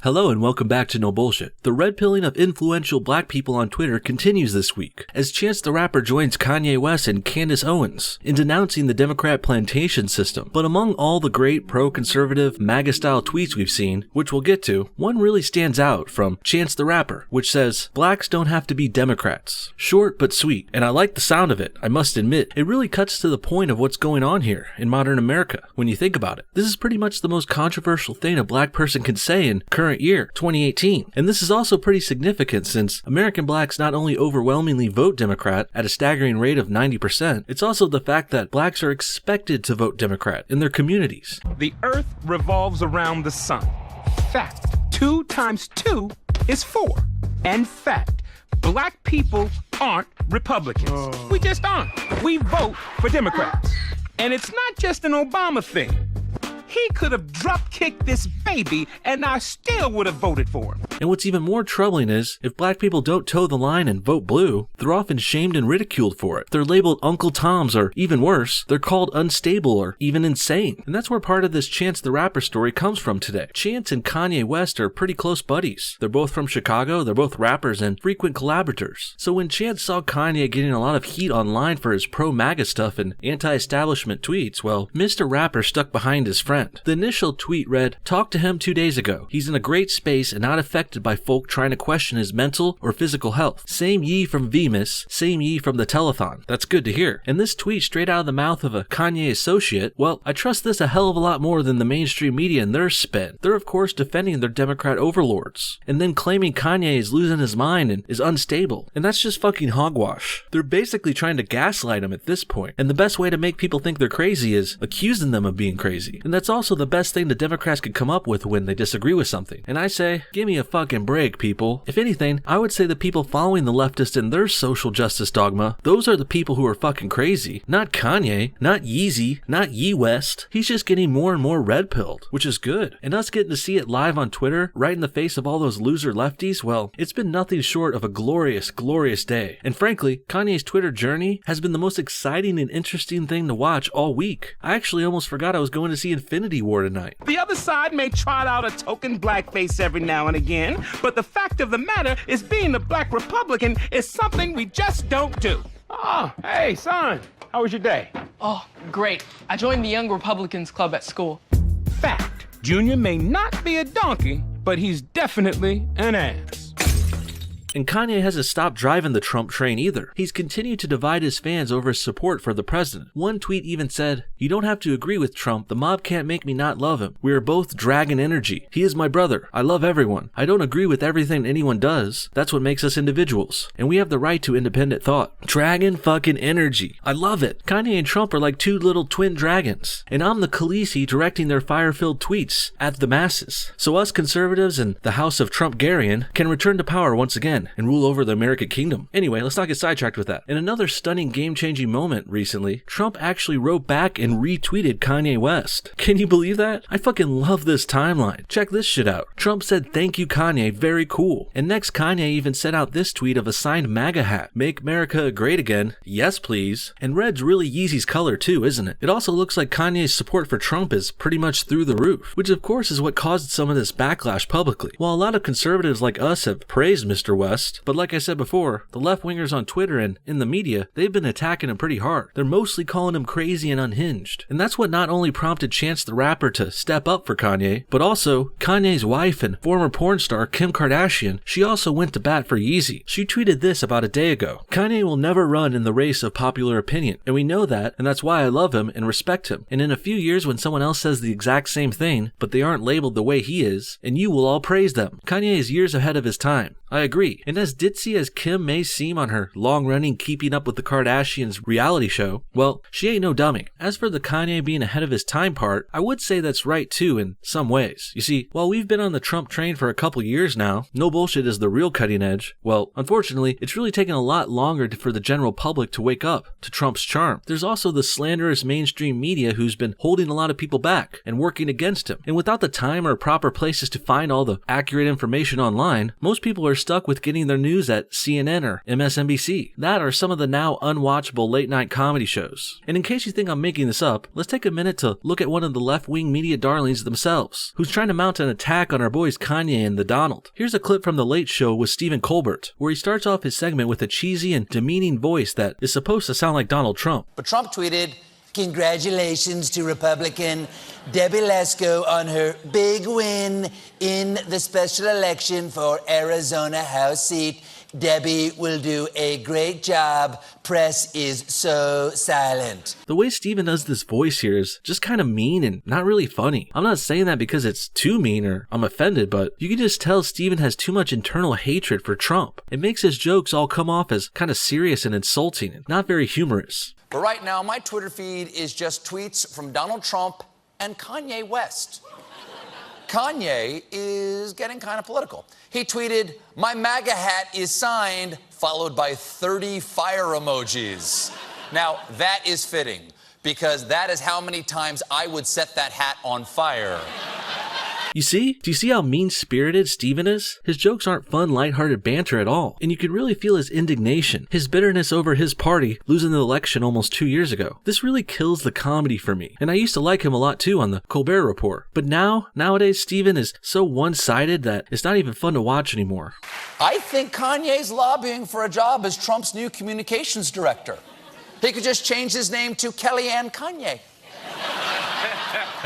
Hello and welcome back to No Bullshit. The red pilling of influential black people on Twitter continues this week, as Chance the Rapper joins Kanye West and Candace Owens in denouncing the Democrat plantation system. But among all the great pro-conservative, MAGA-style tweets we've seen, which we'll get to, one really stands out from Chance the Rapper, which says, "Blacks don't have to be Democrats." Short but sweet, and I like the sound of it, I must admit. It really cuts to the point of what's going on here in modern America, when you think about it. This is pretty much the most controversial thing a black person can say in current year, 2018. And this is also pretty significant since American blacks not only overwhelmingly vote Democrat at a staggering rate of 90%, it's also the fact that blacks are expected to vote Democrat in their communities. The earth revolves around the sun. Fact. 2 times 2 is 4. And fact. Black people aren't Republicans. We just aren't. We vote for Democrats. And it's not just an Obama thing. He could have drop-kicked this baby, and I still would have voted for him. And what's even more troubling is, if black people don't toe the line and vote blue, they're often shamed and ridiculed for it. They're labeled Uncle Toms, or even worse, they're called unstable or even insane. And that's where part of this Chance the Rapper story comes from today. Chance and Kanye West are pretty close buddies. They're both from Chicago, they're both rappers and frequent collaborators. So when Chance saw Kanye getting a lot of heat online for his pro-MAGA stuff and anti-establishment tweets, well, Mr. Rapper stuck behind his friend. The initial tweet read, "Talked to him 2 days ago. He's in a great space and not affected by folk trying to question his mental or physical health. Same ye from Vemus, same ye from the telethon." That's good to hear. And this tweet straight out of the mouth of a Kanye associate, well, I trust this a hell of a lot more than the mainstream media and their spin. They're of course defending their Democrat overlords, and then claiming Kanye is losing his mind and is unstable. And that's just fucking hogwash. They're basically trying to gaslight him at this point. And the best way to make people think they're crazy is accusing them of being crazy. And that's also the best thing the Democrats could come up with when they disagree with something. And I say, give me a fucking break, people. If anything, I would say the people following the leftists in their social justice dogma, those are the people who are fucking crazy. Not Kanye, not Yeezy, not Ye West. He's just getting more and more red-pilled, which is good. And us getting to see it live on Twitter, right in the face of all those loser lefties, well, it's been nothing short of a glorious, glorious day. And frankly, Kanye's Twitter journey has been the most exciting and interesting thing to watch all week. I actually almost forgot I was going to see Infinity War tonight. The other side may trot out a token blackface every now and again, but the fact of the matter is being a black Republican is something we just don't do. Oh, hey, son, how was your day? Oh, great. I joined the Young Republicans Club at school. Fact. Junior may not be a donkey, but he's definitely an ass. And Kanye hasn't stopped driving the Trump train either. He's continued to divide his fans over his support for the president. One tweet even said, "You don't have to agree with Trump. The mob can't make me not love him. We are both dragon energy. He is my brother. I love everyone. I don't agree with everything anyone does. That's what makes us individuals. And we have the right to independent thought." Dragon fucking energy. I love it. Kanye and Trump are like two little twin dragons. And I'm the Khaleesi directing their fire-filled tweets at the masses. So us conservatives and the House of Trump-Garian can return to power once again and rule over the American kingdom. Anyway, let's not get sidetracked with that. In another stunning game-changing moment recently, Trump actually wrote back and retweeted Kanye West. Can you believe that? I fucking love this timeline. Check this shit out. Trump said, "Thank you, Kanye, very cool." And next, Kanye even sent out this tweet of a signed MAGA hat. "Make America great again. Yes, please." And red's really Yeezy's color too, isn't it? It also looks like Kanye's support for Trump is pretty much through the roof, which of course is what caused some of this backlash publicly. While a lot of conservatives like us have praised Mr. West, but like I said before, the left-wingers on Twitter and in the media, they've been attacking him pretty hard. They're mostly calling him crazy and unhinged. And that's what not only prompted Chance the Rapper to step up for Kanye, but also Kanye's wife and former porn star Kim Kardashian, she also went to bat for Yeezy. She tweeted this about a day ago: "Kanye will never run in the race of popular opinion, and we know that, and that's why I love him and respect him. And in a few years when someone else says the exact same thing, but they aren't labeled the way he is, and you will all praise them. Kanye is years ahead of his time. I agree." And as ditzy as Kim may seem on her long-running Keeping Up with the Kardashians reality show, well, she ain't no dummy. As for the Kanye being ahead of his time part, I would say that's right too in some ways. You see, while we've been on the Trump train for a couple years now, No Bullshit is the real cutting edge. Well, unfortunately, it's really taken a lot longer for the general public to wake up to Trump's charm. There's also the slanderous mainstream media who's been holding a lot of people back and working against him. And without the time or proper places to find all the accurate information online, most people are stuck with getting their news at CNN or MSNBC. That are some of the now unwatchable late-night comedy shows. And in case you think I'm making this up, let's take a minute to look at one of the left-wing media darlings themselves, who's trying to mount an attack on our boys Kanye and the Donald. Here's a clip from The Late Show with Stephen Colbert, where he starts off his segment with a cheesy and demeaning voice that is supposed to sound like Donald Trump. But Trump tweeted, "Congratulations to Republican Debbie Lesko on her big win in the special election for Arizona House seat. Debbie will do a great job. Press is so silent." The way Steven does this voice here is just kind of mean and not really funny. I'm not saying that because it's too mean or I'm offended, but you can just tell Steven has too much internal hatred for Trump. It makes his jokes all come off as kind of serious and insulting and not very humorous. But right now, my Twitter feed is just tweets from Donald Trump and Kanye West. Kanye is getting kind of political. He tweeted, "My MAGA hat is signed," followed by 30 fire emojis. Now, that is fitting, because that is how many times I would set that hat on fire. You see? Do you see how mean-spirited Steven is? His jokes aren't fun, lighthearted banter at all, and you can really feel his indignation, his bitterness over his party losing the election almost 2 years ago. This really kills the comedy for me, and I used to like him a lot too on the Colbert Report. But nowadays, Steven is so one-sided that it's not even fun to watch anymore. I think Kanye's lobbying for a job as Trump's new communications director. He could just change his name to Kellyanne Kanye.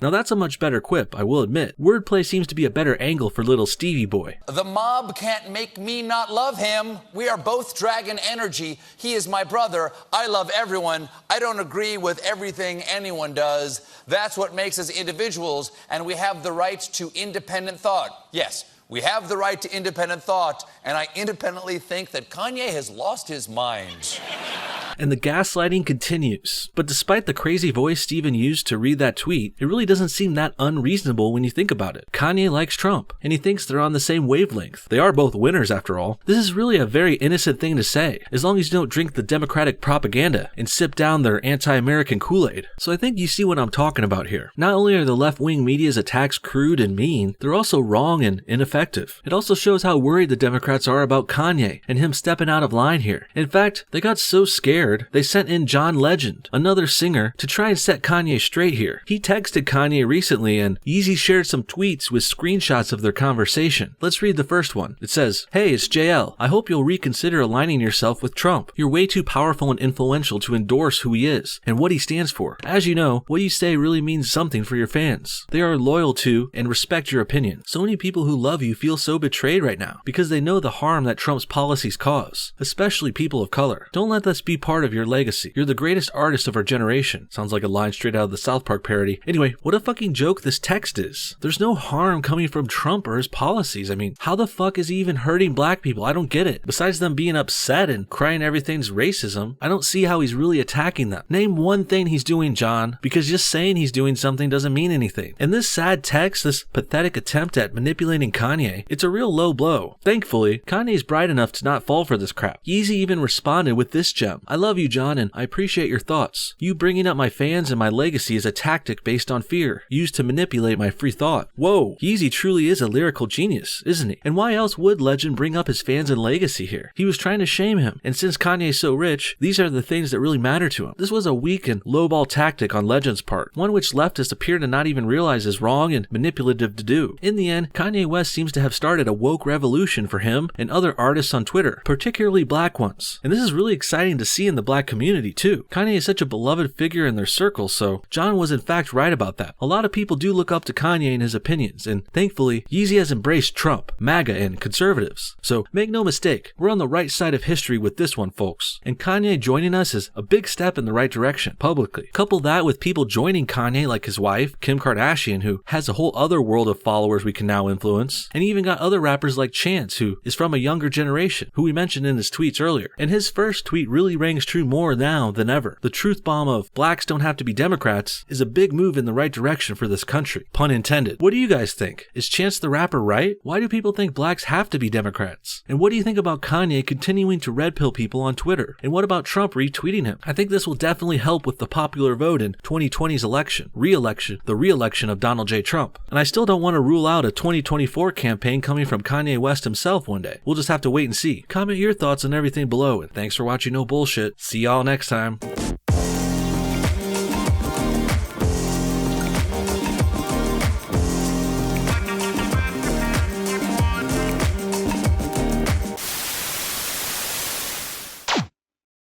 Now that's a much better quip, I will admit. Wordplay seems to be a better angle for little Stevie boy. "The mob can't make me not love him. We are both dragon energy. He is my brother. I love everyone. I don't agree with everything anyone does. That's what makes us individuals, and we have the right to independent thought." Yes, we have the right to independent thought, and I independently think that Kanye has lost his mind. And the gaslighting continues. But despite the crazy voice Steven used to read that tweet, it really doesn't seem that unreasonable when you think about it. Kanye likes Trump, and he thinks they're on the same wavelength. They are both winners after all. This is really a very innocent thing to say, as long as you don't drink the Democratic propaganda and sip down their anti-American Kool-Aid. So I think you see what I'm talking about here. Not only are the left-wing media's attacks crude and mean, they're also wrong and ineffective. It also shows how worried the Democrats are about Kanye and him stepping out of line here. In fact, they got so scared they sent in John Legend, another singer, to try and set Kanye straight here. He texted Kanye recently, and Yeezy shared some tweets with screenshots of their conversation. Let's read the first one. It says, "Hey, it's JL. I hope you'll reconsider aligning yourself with Trump. You're way too powerful and influential to endorse who he is and what he stands for. As you know, what you say really means something for your fans. They are loyal to and respect your opinion. So many people who love you feel so betrayed right now because they know the harm that Trump's policies cause, especially people of color. Don't let this be part of your legacy. You're the greatest artist of our generation." Sounds like a line straight out of the South Park parody. Anyway, what a fucking joke this text is. There's no harm coming from Trump or his policies. I mean, how the fuck is he even hurting black people? I don't get it. Besides them being upset and crying everything's racism, I don't see how he's really attacking them. Name one thing he's doing, John, because just saying he's doing something doesn't mean anything. And this sad text, this pathetic attempt at manipulating Kanye, it's a real low blow. Thankfully, Kanye's bright enough to not fall for this crap. Yeezy even responded with this gem. "I love you, John, and I appreciate your thoughts. You bringing up my fans and my legacy is a tactic based on fear, used to manipulate my free thought." Whoa, Yeezy truly is a lyrical genius, isn't he? And why else would Legend bring up his fans and legacy here? He was trying to shame him, and since Kanye's so rich, these are the things that really matter to him. This was a weak and lowball tactic on Legend's part, one which leftists appear to not even realize is wrong and manipulative to do. In the end, Kanye West seems to have started a woke revolution for him and other artists on Twitter, particularly black ones. And this is really exciting to see in the black community too. Kanye is such a beloved figure in their circle, so John was in fact right about that. A lot of people do look up to Kanye and his opinions, and thankfully, Yeezy has embraced Trump, MAGA, and conservatives. So make no mistake, we're on the right side of history with this one, folks. And Kanye joining us is a big step in the right direction, publicly. Couple that with people joining Kanye like his wife, Kim Kardashian, who has a whole other world of followers we can now influence, and even got other rappers like Chance, who is from a younger generation, who we mentioned in his tweets earlier. And his first tweet really rang rings true more now than ever. The truth bomb of blacks don't have to be Democrats is a big move in the right direction for this country. Pun intended. What do you guys think? Is Chance the Rapper right? Why do people think blacks have to be Democrats? And what do you think about Kanye continuing to red pill people on Twitter? And what about Trump retweeting him? I think this will definitely help with the popular vote in 2020's election, the re-election of Donald J. Trump. And I still don't want to rule out a 2024 campaign coming from Kanye West himself one day. We'll just have to wait and see. Comment your thoughts on everything below, and thanks for watching No Bullshit. See y'all next time.